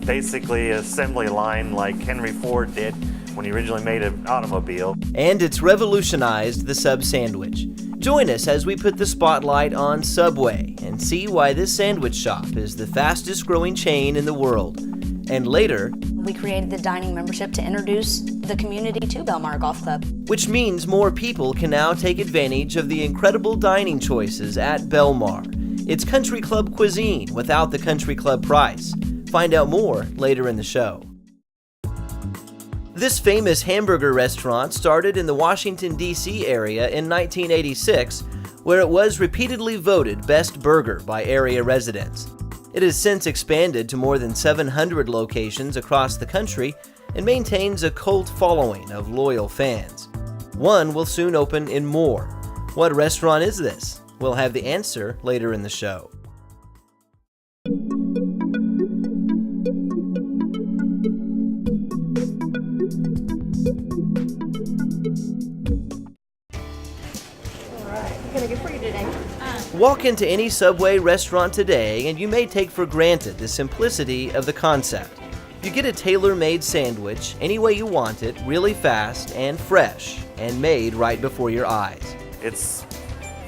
basically an assembly line like Henry Ford did when he originally made an automobile. And it's revolutionized the sub sandwich. Join us as we put the spotlight on Subway and see why this sandwich shop is the fastest growing chain in the world. And later, we created the dining membership to introduce the community to Belmar Golf Club. Which means more people can now take advantage of the incredible dining choices at Belmar. It's country club cuisine without the country club price. Find out more later in the show. This famous hamburger restaurant started in the Washington, D.C. area in 1986, where it was repeatedly voted best burger by area residents. It has since expanded to more than 700 locations across the country and maintains a cult following of loyal fans. One will soon open in Moore. What restaurant is this? We'll have the answer later in the show. Walk into any Subway restaurant today and you may take for granted the simplicity of the concept. You get a tailor-made sandwich any way you want it, really fast and fresh, and made right before your eyes. It's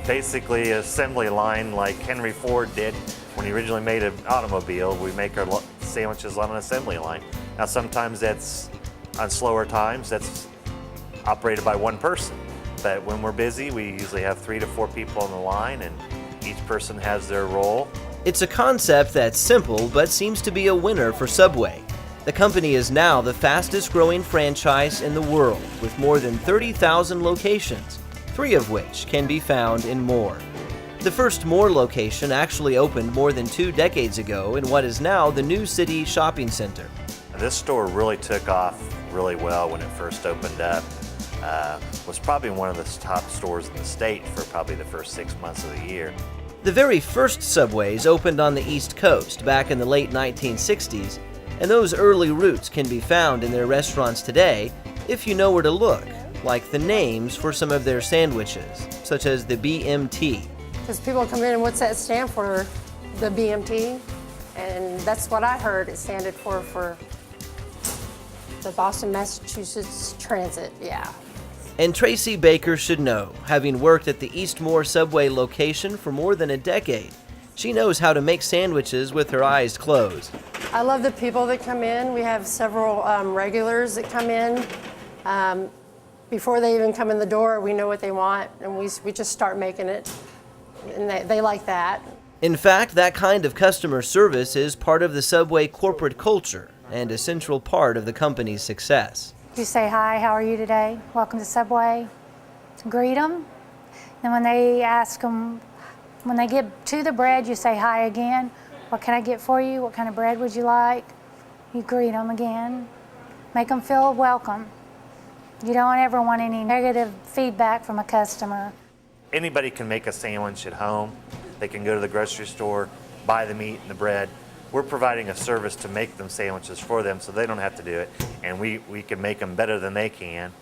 basically an assembly line like Henry Ford did when he originally made an automobile. We make our sandwiches on an assembly line. Now sometimes that's on slower times, that's operated by one person. But when we're busy, we usually have 3 to 4 people on the line and each person has their role. It's a concept that's simple but seems to be a winner for Subway. The company is now the fastest growing franchise in the world with more than 30,000 locations, 3 of which can be found in Moore. The first Moore location actually opened more than 2 decades ago in what is now the New City Shopping Center. This store really took off really well when it first opened up. Was probably one of the top stores in the state for probably the first 6 months of the year. The very first Subways opened on the East Coast back in the late 1960s, and those early roots can be found in their restaurants today if you know where to look, like the names for some of their sandwiches, such as the BMT. Because people come in and what's that stand for? The BMT? And that's what I heard it standed for the Boston, Massachusetts Transit, yeah. And Tracy Baker should know, having worked at the Eastmoor Subway location for more than a decade. She knows how to make sandwiches with her eyes closed. I love the people that come in. We have several regulars that come in. Before they even come in the door, we know what they want, and we just start making it, and they like that. In fact, that kind of customer service is part of the Subway corporate culture and a central part of the company's success. You say, hi, how are you today? Welcome to Subway. Greet them. Then when they ask them, when they get to the bread, you say hi again. What can I get for you? What kind of bread would you like? You greet them again. Make them feel welcome. You don't ever want any negative feedback from a customer. Anybody can make a sandwich at home. They can go to the grocery store, buy the meat and the bread. We're providing a service to make them sandwiches for them so they don't have to do it. And we can make them better than they can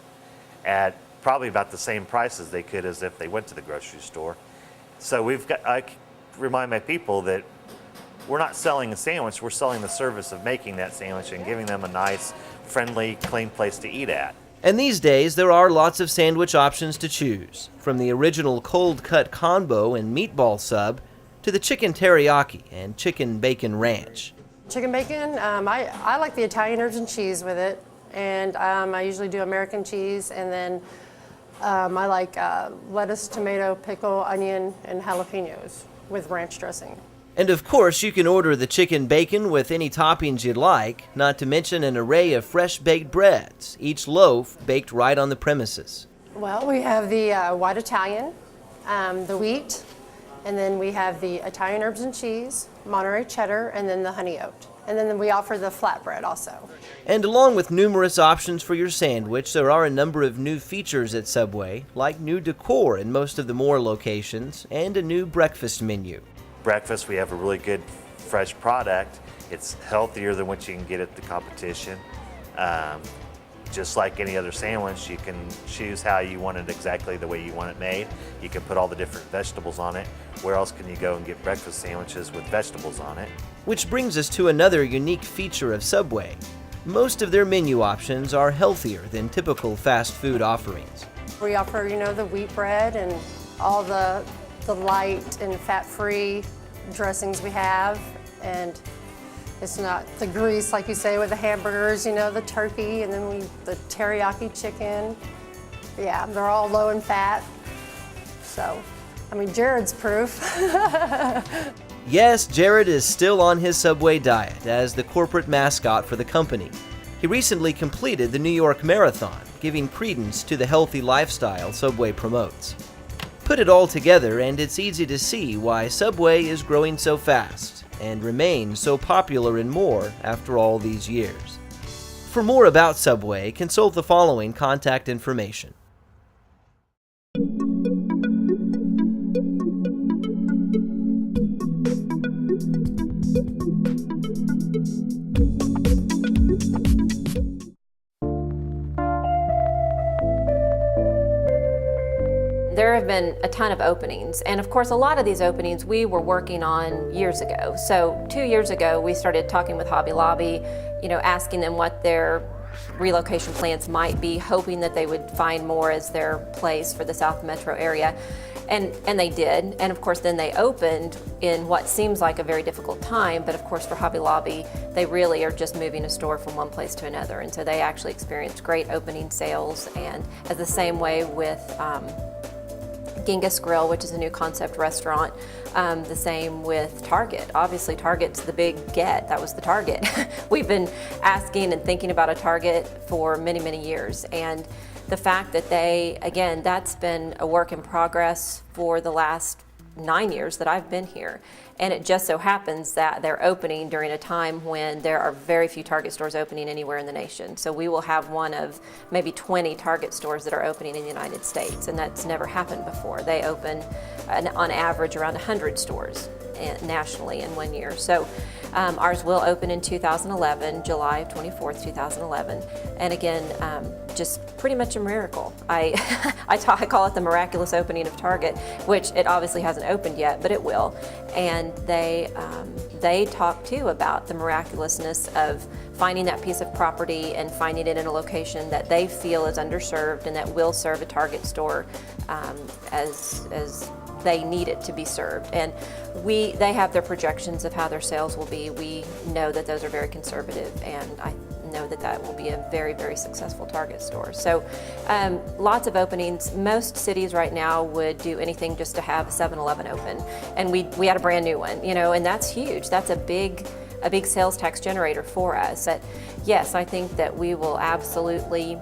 at probably about the same price as they could as if they went to the grocery store. So I remind my people that we're not selling a sandwich, we're selling the service of making that sandwich and giving them a nice, friendly, clean place to eat at. And these days, there are lots of sandwich options to choose, from the original cold-cut combo and meatball sub to the chicken teriyaki and chicken bacon ranch. Chicken bacon, I like the Italian herbs and cheese with it, and I usually do American cheese, and then I like lettuce, tomato, pickle, onion, and jalapenos with ranch dressing. And of course, you can order the chicken bacon with any toppings you'd like, not to mention an array of fresh baked breads, each loaf baked right on the premises. Well, we have the white Italian, the wheat, and then we have the Italian herbs and cheese, Monterey cheddar, and then the honey oat. And then we offer the flatbread also. And along with numerous options for your sandwich, there are a number of new features at Subway, like new decor in most of the Moore locations and a new breakfast menu. Breakfast, we have a really good fresh product. It's healthier than what you can get at the competition. just like any other sandwich, you can choose how you want it exactly the way you want it made. You can put all the different vegetables on it. Where else can you go and get breakfast sandwiches with vegetables on it? Which brings us to another unique feature of Subway. Most of their menu options are healthier than typical fast food offerings. We offer, the wheat bread and all the light and fat-free dressings we have, and it's not the grease, like you say, with the hamburgers, the turkey, and then the teriyaki chicken. Yeah, they're all low in fat. So, Jared's proof. Yes, Jared is still on his Subway diet as the corporate mascot for the company. He recently completed the New York Marathon, giving credence to the healthy lifestyle Subway promotes. Put it all together, and it's easy to see why Subway is growing so fast and remains so popular and more after all these years. For more about Subway, consult the following contact information. There have been a ton of openings, and of course a lot of these openings we were working on years ago. So 2 years ago we started talking with Hobby Lobby, asking them what their relocation plans might be, hoping that they would find more as their place for the South Metro area. And they did, and of course then they opened in what seems like a very difficult time, but of course for Hobby Lobby, they really are just moving a store from one place to another, and so they actually experienced great opening sales. And as the same way with Genghis Grill, which is a new concept restaurant, the same with Target. Obviously Target's the big get, that was the Target. We've been asking and thinking about a Target for many, many years, and the fact that that's been a work in progress for the last 9 years that I've been here. And it just so happens that they're opening during a time when there are very few Target stores opening anywhere in the nation. So we will have one of maybe 20 Target stores that are opening in the United States, and that's never happened before. They open on average around 100 stores nationally in 1 year. So ours will open in 2011, July 24th, 2011. And again, just pretty much a miracle. I call it the miraculous opening of Target, which it obviously hasn't opened yet, but it will. And they talk too about the miraculousness of finding that piece of property and finding it in a location that they feel is underserved and that will serve a Target store as they need it to be served. And they have their projections of how their sales will be. We know that those are very conservative, and I know that will be a very, very successful Target store. So lots of openings. Most cities right now would do anything just to have a 7-Eleven open, and we had a brand new one, and that's huge. That's a big sales tax generator for us. Yes, I think that we will absolutely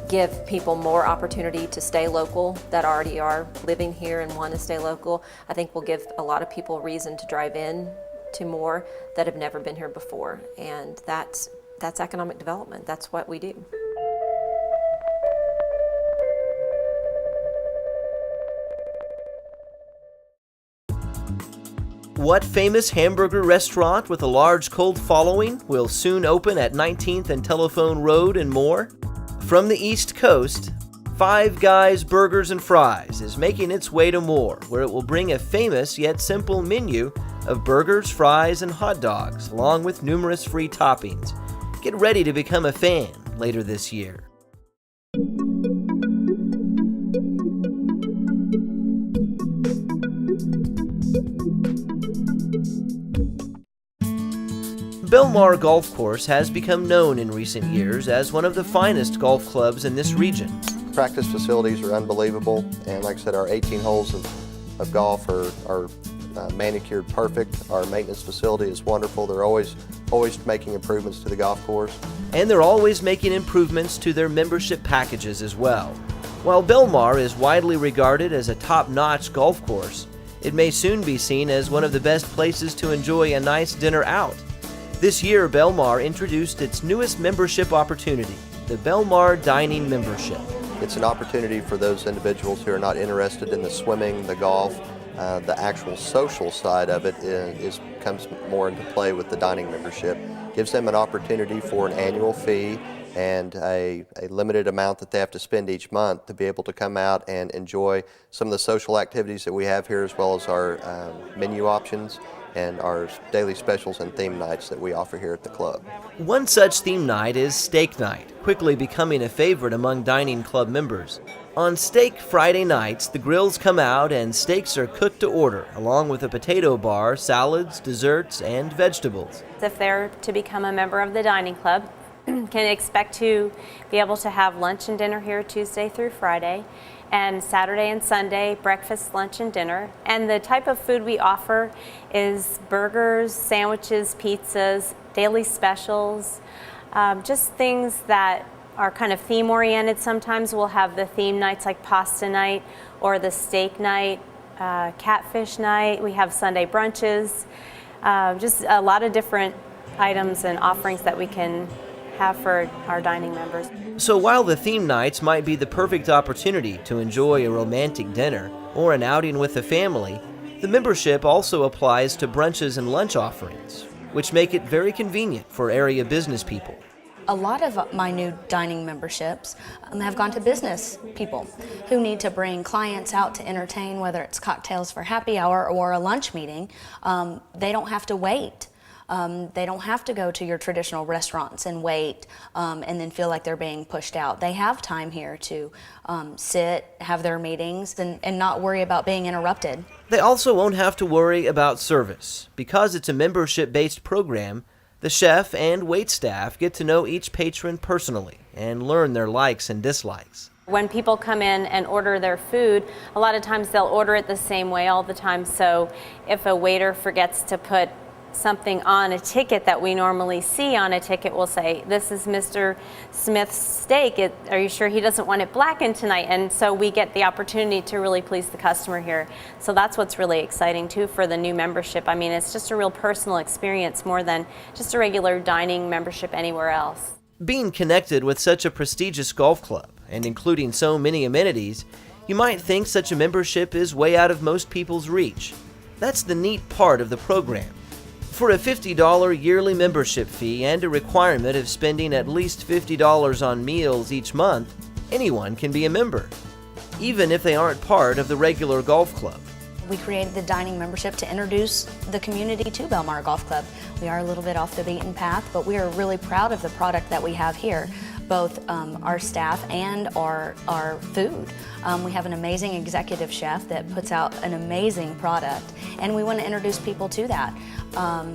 give people more opportunity to stay local that already are living here and want to stay local. I think we'll give a lot of people reason to drive in to more that have never been here before, and that's economic development. That's what we do. What famous hamburger restaurant with a large cult following will soon open at 19th and Telephone Road and more? From the East Coast, Five Guys Burgers and Fries is making its way to Moore, where it will bring a famous yet simple menu of burgers, fries, and hot dogs, along with numerous free toppings. Get ready to become a fan later this year. Belmar Golf Course has become known in recent years as one of the finest golf clubs in this region. Practice facilities are unbelievable, and like I said, our 18 holes of golf are manicured perfect. Our maintenance facility is wonderful. They're always making improvements to the golf course. And they're always making improvements to their membership packages as well. While Belmar is widely regarded as a top-notch golf course, it may soon be seen as one of the best places to enjoy a nice dinner out. This year, Belmar introduced its newest membership opportunity, the Belmar Dining Membership. It's an opportunity for those individuals who are not interested in the swimming, the golf, the actual social side of it comes more into play with the dining membership. Gives them an opportunity for an annual fee and a limited amount that they have to spend each month to be able to come out and enjoy some of the social activities that we have here, as well as our menu options and our daily specials and theme nights that we offer here at the club. One such theme night is Steak Night, quickly becoming a favorite among dining club members. On Steak Friday nights, the grills come out and steaks are cooked to order, along with a potato bar, salads, desserts, and vegetables. If they're to become a member of the dining club, can expect to be able to have lunch and dinner here Tuesday through Friday, and Saturday and Sunday, breakfast, lunch, and dinner. And the type of food we offer is burgers, sandwiches, pizzas, daily specials, just things that are kind of theme oriented. Sometimes we'll have the theme nights like pasta night or the steak night, catfish night. We have Sunday brunches, just a lot of different items and offerings that we can have for our dining members. So while the theme nights might be the perfect opportunity to enjoy a romantic dinner or an outing with the family, the membership also applies to brunches and lunch offerings, which make it very convenient for area business people. A lot of my new dining memberships have gone to business people who need to bring clients out to entertain, whether it's cocktails for happy hour or a lunch meeting. They don't have to wait. They don't have to go to your traditional restaurants and wait and then feel like they're being pushed out. They have time here to sit, have their meetings, and not worry about being interrupted. They also won't have to worry about service. Because it's a membership-based program, the chef and waitstaff get to know each patron personally and learn their likes and dislikes. When people come in and order their food, a lot of times they'll order it the same way all the time. So if a waiter forgets to put something on a ticket that we normally see on a ticket, we'll say, "This is Mr. Smith's steak. Are you sure he doesn't want it blackened tonight?" And so we get the opportunity to really please the customer here. So that's what's really exciting too for the new membership. I mean, it's just a real personal experience more than just a regular dining membership anywhere else. Being connected with such a prestigious golf club and including so many amenities, you might think such a membership is way out of most people's reach. That's the neat part of the program. For a $50 yearly membership fee and a requirement of spending at least $50 on meals each month, anyone can be a member, even if they aren't part of the regular golf club. We created the dining membership to introduce the community to Belmar Golf Club. We are a little bit off the beaten path, but we are really proud of the product that we have here, both our staff and our food. We have an amazing executive chef that puts out an amazing product, and we want to introduce people to that.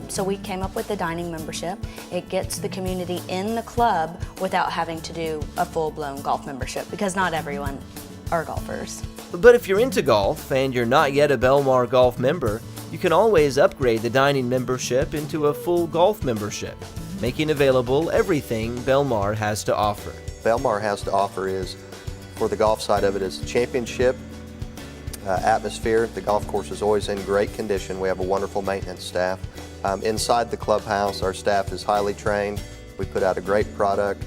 So we came up with the dining membership. It gets the community in the club without having to do a full-blown golf membership, because not everyone are golfers. But if you're into golf and you're not yet a Belmar Golf member, you can always upgrade the dining membership into a full golf membership, making available everything Belmar has to offer. Belmar has to offer is, for the golf side of it, is championship atmosphere. The golf course is always in great condition. We have a wonderful maintenance staff. Inside the clubhouse, our staff is highly trained. We put out a great product.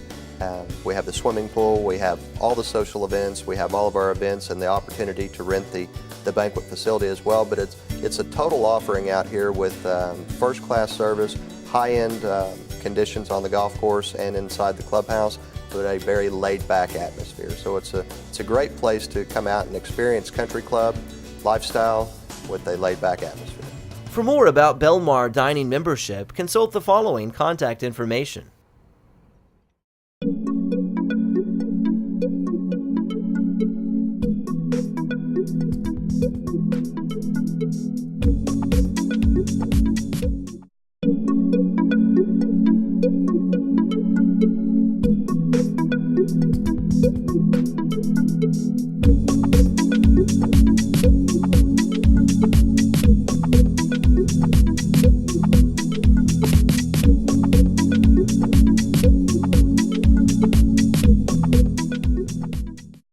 We have the swimming pool, we have all the social events, we have all of our events and the opportunity to rent the banquet facility as well. But it's a total offering out here with first-class service, high-end conditions on the golf course and inside the clubhouse, with a very laid-back atmosphere. So it's a great place to come out and experience country club lifestyle with a laid-back atmosphere. For more about Belmar Dining membership, consult the following contact information.